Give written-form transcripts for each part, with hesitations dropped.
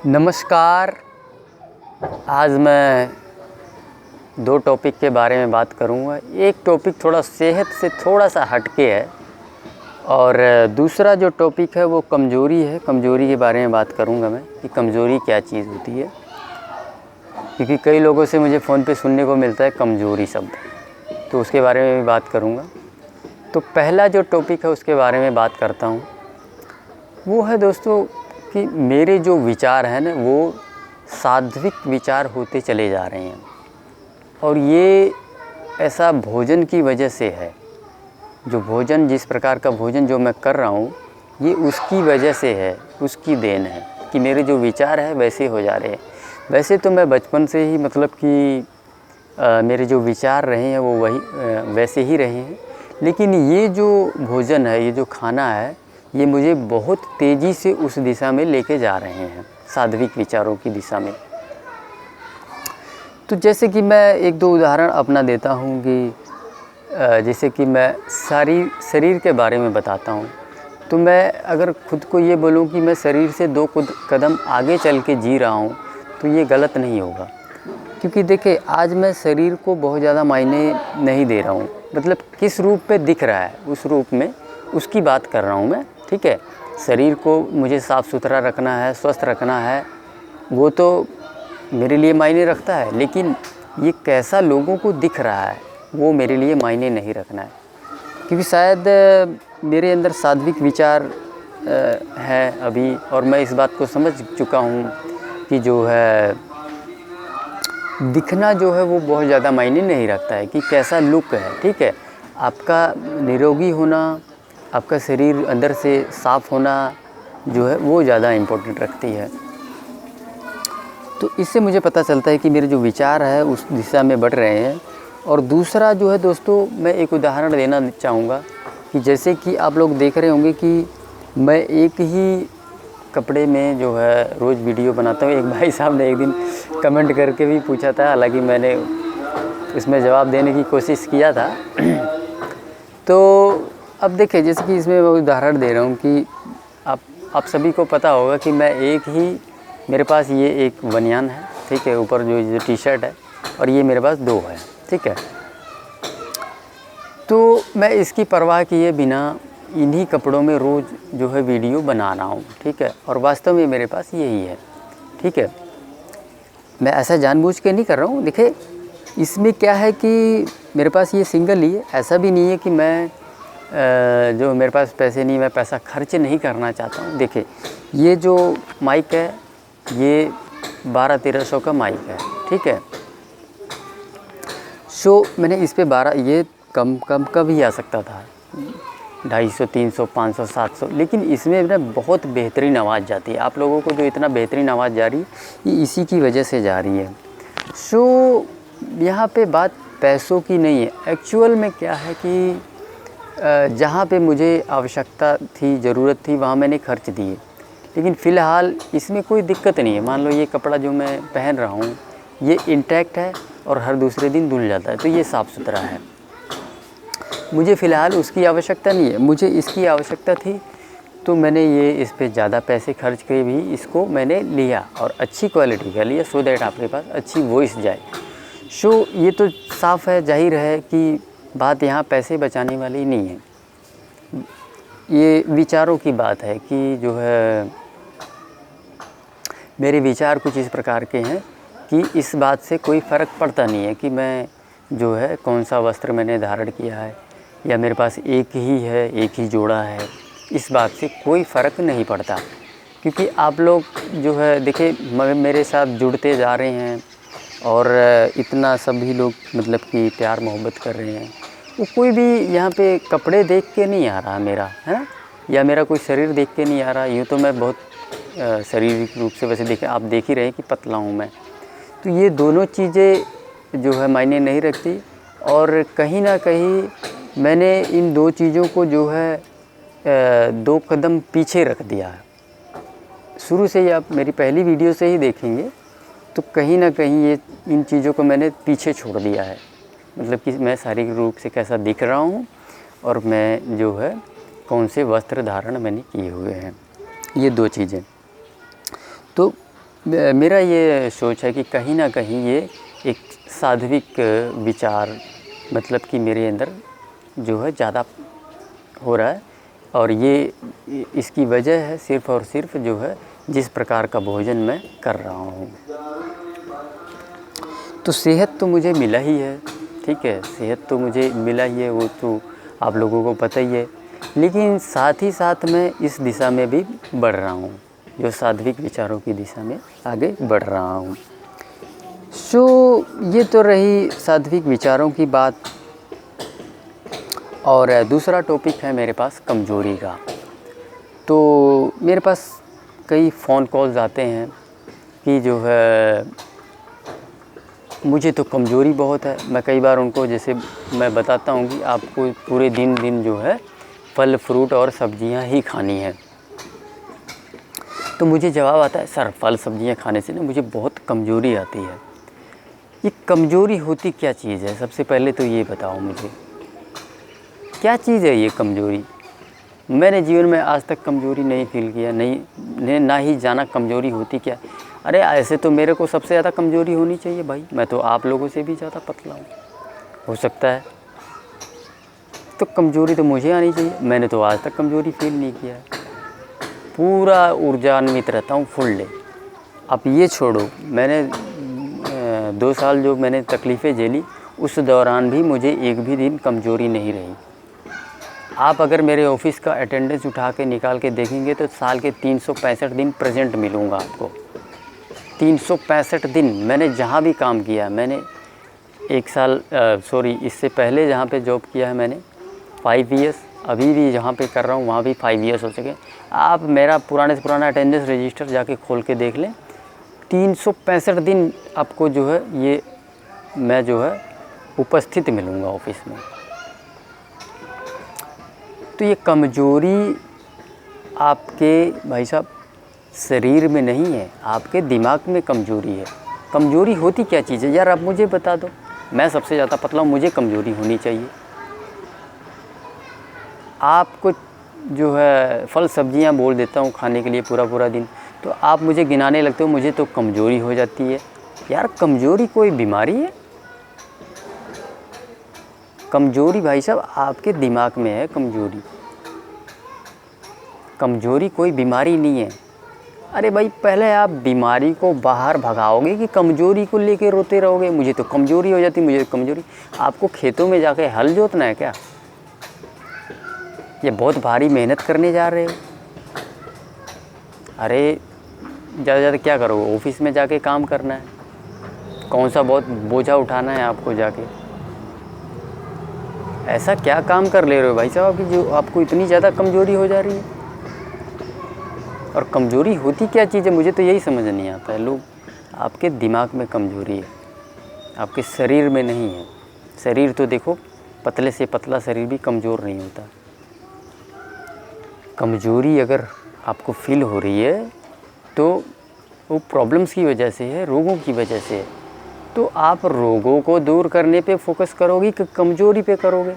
नमस्कार। आज मैं दो टॉपिक के बारे में बात करूंगा। एक टॉपिक थोड़ा सेहत से थोड़ा सा हटके है और दूसरा जो टॉपिक है वो कमज़ोरी है। कमज़ोरी के बारे में बात करूंगा मैं कि कमज़ोरी क्या चीज़ होती है, क्योंकि कई लोगों से मुझे फ़ोन पे सुनने को मिलता है कमज़ोरी शब्द, तो उसके बारे में भी बात करूंगा। तो पहला जो टॉपिक है उसके बारे में बात करता हूँ, वो है दोस्तों कि मेरे जो विचार हैं ना वो सात्विक विचार होते चले जा रहे हैं, और ये ऐसा भोजन की वजह से है। जो भोजन, जिस प्रकार का भोजन जो मैं कर रहा हूँ, ये उसकी वजह से है, उसकी देन है कि मेरे जो विचार है वैसे हो जा रहे हैं। वैसे तो मैं बचपन से ही मतलब कि मेरे जो विचार रहे हैं वो वही वैसे ही रहे हैं, लेकिन ये जो भोजन है, ये जो खाना है, ये मुझे बहुत तेज़ी से उस दिशा में लेके जा रहे हैं, सात्विक विचारों की दिशा में। तो जैसे कि मैं एक दो उदाहरण अपना देता हूँ कि जैसे कि मैं शरीर के बारे में बताता हूँ। तो मैं अगर खुद को ये बोलूँ कि मैं शरीर से दो कदम आगे चल के जी रहा हूँ, तो ये गलत नहीं होगा, क्योंकि देखिए आज मैं शरीर को बहुत ज़्यादा मायने नहीं दे रहा हूँ। मतलब किस रूप में दिख रहा है उस रूप में उसकी बात कर रहा हूँ मैं, ठीक है। शरीर को मुझे साफ़ सुथरा रखना है, स्वस्थ रखना है, वो तो मेरे लिए मायने रखता है, लेकिन ये कैसा लोगों को दिख रहा है वो मेरे लिए मायने नहीं रखना है, क्योंकि शायद मेरे अंदर सात्विक विचार है अभी, और मैं इस बात को समझ चुका हूँ कि जो है दिखना जो है वो बहुत ज़्यादा मायने नहीं रखता है कि कैसा लुक है, ठीक है। आपका निरोगी होना, आपका शरीर अंदर से साफ़ होना जो है वो ज़्यादा इम्पोर्टेंट रखती है। तो इससे मुझे पता चलता है कि मेरे जो विचार है उस दिशा में बढ़ रहे हैं। और दूसरा जो है दोस्तों, मैं एक उदाहरण देना चाहूँगा कि जैसे कि आप लोग देख रहे होंगे कि मैं एक ही कपड़े में जो है रोज़ वीडियो बनाता हूँ। एक भाई साहब ने एक दिन कमेंट करके भी पूछा था, हालांकि मैंने इसमें जवाब देने की कोशिश किया था। तो अब देखिए, जैसे कि इसमें मैं उदाहरण दे रहा हूँ कि आप सभी को पता होगा कि मैं मेरे पास ये एक बनियान है, ठीक है, ऊपर जो टी शर्ट है, और ये मेरे पास दो है, ठीक है। तो मैं इसकी परवाह किए बिना इन्हीं कपड़ों में रोज़ जो है वीडियो बना रहा हूँ, ठीक है, और वास्तव में मेरे पास यही है, ठीक है। मैं ऐसा जानबूझ के नहीं कर रहा हूँ। देखिए इसमें क्या है कि मेरे पास ये सिंगल ही है, ऐसा भी नहीं है कि मैं जो मेरे पास पैसे नहीं, मैं पैसा खर्च नहीं करना चाहता हूँ। देखिए ये जो माइक है ये 1200-1300 का माइक है, ठीक है। सो मैंने इस पे 12, ये कम का भी आ सकता था, 250, 300, 500, 700, लेकिन इसमें ना बहुत बेहतरीन आवाज़ जाती है। आप लोगों को जो इतना बेहतरीन आवाज़ जा रही है ये इसी की वजह से जा रही है। सो यहाँ पे बात पैसों की नहीं है। एक्चुअल में क्या है कि जहाँ पे मुझे आवश्यकता थी, ज़रूरत थी, वहाँ मैंने खर्च दिए, लेकिन फ़िलहाल इसमें कोई दिक्कत नहीं है। मान लो ये कपड़ा जो मैं पहन रहा हूँ ये इंटैक्ट है और हर दूसरे दिन धुल जाता है, तो ये साफ़ सुथरा है। मुझे फ़िलहाल उसकी आवश्यकता नहीं है, मुझे इसकी आवश्यकता थी, तो मैंने ये इस पे ज़्यादा पैसे खर्च के भी इसको मैंने लिया और अच्छी क्वालिटी का लिया, सो दैट आपके पास अच्छी वॉइस जाए। सो ये तो साफ़ है, जाहिर है कि बात यहाँ पैसे बचाने वाली नहीं है, ये विचारों की बात है कि जो है मेरे विचार कुछ इस प्रकार के हैं कि इस बात से कोई फ़र्क पड़ता नहीं है कि मैं जो है कौन सा वस्त्र मैंने धारण किया है या मेरे पास एक ही है, एक ही जोड़ा है, इस बात से कोई फ़र्क नहीं पड़ता। क्योंकि आप लोग जो है देखिए मेरे साथ जुड़ते जा रहे हैं और इतना सभी लोग मतलब कि प्यार मोहब्बत कर रहे हैं। वो कोई भी यहाँ पे कपड़े देख के नहीं आ रहा मेरा, है, या मेरा कोई शरीर देख के नहीं आ रहा। यूँ तो मैं बहुत शारीरिक रूप से वैसे आप देख ही रहे हैं कि पतला हूँ मैं, तो ये दोनों चीज़ें जो है मायने नहीं रखती। और कहीं ना कहीं मैंने इन दो चीज़ों को जो है दो कदम पीछे रख दिया है। शुरू से ही आप मेरी पहली वीडियो से ही देखेंगे तो कहीं ना कहीं ये इन चीज़ों को मैंने पीछे छोड़ दिया है। मतलब कि मैं शारीरिक रूप से कैसा दिख रहा हूँ और मैं जो है कौन से वस्त्र धारण मैंने किए हुए हैं, ये दो चीज़ें। तो मेरा ये सोच है कि कहीं ना कहीं ये एक सात्विक विचार मतलब कि मेरे अंदर जो है ज़्यादा हो रहा है, और ये इसकी वजह है सिर्फ़ और सिर्फ जो है जिस प्रकार का भोजन मैं कर रहा हूँ। तो सेहत तो मुझे मिला ही है, ठीक है, सेहत तो मुझे मिला ही है, वो तो आप लोगों को पता ही है, लेकिन साथ ही साथ मैं इस दिशा में भी बढ़ रहा हूँ, जो सात्विक विचारों की दिशा में आगे बढ़ रहा हूँ। ये तो रही सात्विक विचारों की बात। और दूसरा टॉपिक है मेरे पास कमज़ोरी का। तो मेरे पास कई फ़ोन कॉल्स आते हैं कि जो है मुझे तो कमज़ोरी बहुत है। मैं कई बार उनको जैसे मैं बताता हूँ कि आपको पूरे दिन जो है फल फ्रूट और सब्जियाँ ही खानी है, तो मुझे जवाब आता है सर फल सब्जियाँ खाने से ना मुझे बहुत कमज़ोरी आती है। ये कमज़ोरी होती क्या चीज़ है? सबसे पहले तो ये बताओ मुझे, क्या चीज़ है ये कमज़ोरी? मैंने जीवन में आज तक कमज़ोरी नहीं फील किया, ना ही जाना कमज़ोरी होती क्या। अरे ऐसे तो मेरे को सबसे ज़्यादा कमज़ोरी होनी चाहिए भाई, मैं तो आप लोगों से भी ज़्यादा पतला हूँ, हो सकता है, तो कमज़ोरी तो मुझे आनी चाहिए। मैंने तो आज तक कमज़ोरी फील नहीं किया है, पूरा ऊर्जान्वित रहता हूँ, फुल डे। अब ये छोड़ो, मैंने 2 साल जो मैंने तकलीफ़ें झेली उस दौरान भी मुझे एक भी दिन कमज़ोरी नहीं रही। आप अगर मेरे ऑफिस का अटेंडेंस उठा के निकाल के देखेंगे तो साल के 365 दिन प्रेजेंट मिलूँगा आपको। 365 दिन मैंने जहाँ भी काम किया, मैंने 1 साल इससे पहले जहाँ पे जॉब किया है मैंने 5 ईयर्स, अभी भी जहाँ पे कर रहा हूँ वहाँ भी 5 ईयर्स हो चुके। आप मेरा पुराने से पुराना अटेंडेंस रजिस्टर जाके खोल के देख लें, 365 दिन आपको जो है ये मैं जो है उपस्थित मिलूँगा ऑफिस में। तो ये कमज़ोरी आपके भाई साहब शरीर में नहीं है, आपके दिमाग में कमज़ोरी है। कमज़ोरी होती क्या चीज़ है यार, आप मुझे बता दो। मैं सबसे ज़्यादा पतला हूँ, मुझे कमज़ोरी होनी चाहिए। आपको जो है फल सब्जियाँ बोल देता हूँ खाने के लिए पूरा दिन, तो आप मुझे गिनाने लगते हो, मुझे तो कमज़ोरी हो जाती है। यार कमज़ोरी कोई बीमारी है? कमज़ोरी भाई साहब आपके दिमाग में है कमज़ोरी, कमज़ोरी कोई बीमारी नहीं है। अरे भाई पहले आप बीमारी को बाहर भगाओगे कि कमज़ोरी को लेके रोते रहोगे, मुझे तो कमज़ोरी हो जाती, मुझे कमज़ोरी। आपको खेतों में जाके हल जोतना है क्या? ये बहुत भारी मेहनत करने जा रहे हो? अरे ज़्यादा क्या करोगे, ऑफिस में जाके काम करना है, कौन सा बहुत बोझा उठाना है आपको जाके। ऐसा क्या काम कर ले रहे हो भाई साहब कि जो आपको इतनी ज़्यादा कमज़ोरी हो जा रही है? और कमज़ोरी होती क्या चीज़ है, मुझे तो यही समझ नहीं आता है। लोग आपके दिमाग में कमज़ोरी है, आपके शरीर में नहीं है। शरीर तो देखो पतले से पतला शरीर भी कमज़ोर नहीं होता। कमज़ोरी अगर आपको फील हो रही है तो वो प्रॉब्लम्स की वजह से है, रोगों की वजह से है। तो आप रोगों को दूर करने पे फोकस करोगे कि कमज़ोरी पे करोगे?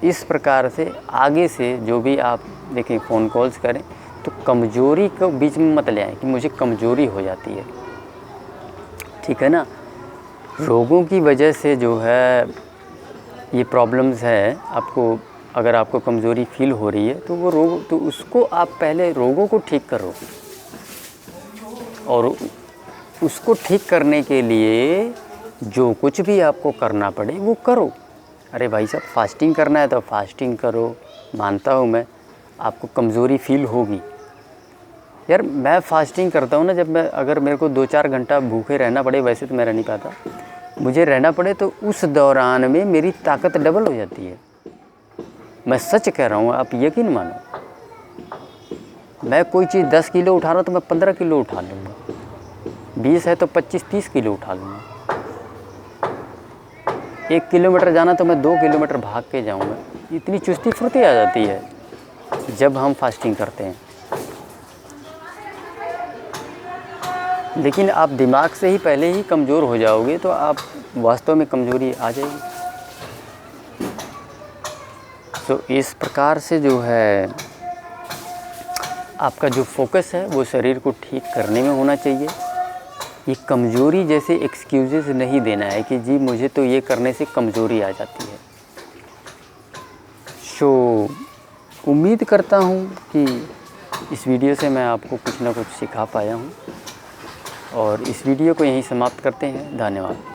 इस प्रकार से आगे से जो भी आप देखें फ़ोन कॉल्स करें तो कमज़ोरी को बीच में मत ले आएं कि मुझे कमज़ोरी हो जाती है, ठीक है ना। रोगों की वजह से जो है ये प्रॉब्लम्स है, आपको अगर आपको कमज़ोरी फील हो रही है तो वो रोग, तो उसको आप पहले रोगों को ठीक करो, और उसको ठीक करने के लिए जो कुछ भी आपको करना पड़े वो करो। अरे भाई साहब फास्टिंग करना है तो फास्टिंग करो, मानता हूँ मैं आपको कमज़ोरी फील होगी। यार मैं फास्टिंग करता हूँ ना, जब मैं अगर मेरे को 2-4 घंटा भूखे रहना पड़े, वैसे तो मैं रह नहीं पाता, मुझे रहना पड़े तो उस दौरान में मेरी ताकत डबल हो जाती है। मैं सच कह रहा हूँ, आप यकीन मानो। मैं कोई चीज़ 10 किलो उठा रहा हूँ तो मैं 15 किलो उठा लूँगा, 20 है तो 25-30 किलो उठा लूँगा। 1 किलोमीटर जाना तो मैं 2 किलोमीटर भाग के जाऊँगा। इतनी चुस्ती फुर्ती आ जाती है जब हम फास्टिंग करते हैं। लेकिन आप दिमाग से ही पहले ही कमज़ोर हो जाओगे तो आप वास्तव में कमज़ोरी आ जाएगी। इस प्रकार से जो है आपका जो फोकस है वो शरीर को ठीक करने में होना चाहिए। ये कमज़ोरी जैसे एक्सक्यूज़ेस नहीं देना है कि जी मुझे तो ये करने से कमज़ोरी आ जाती है। सो उम्मीद करता हूँ कि इस वीडियो से मैं आपको कुछ ना कुछ सिखा पाया हूँ, और इस वीडियो को यहीं समाप्त करते हैं। धन्यवाद।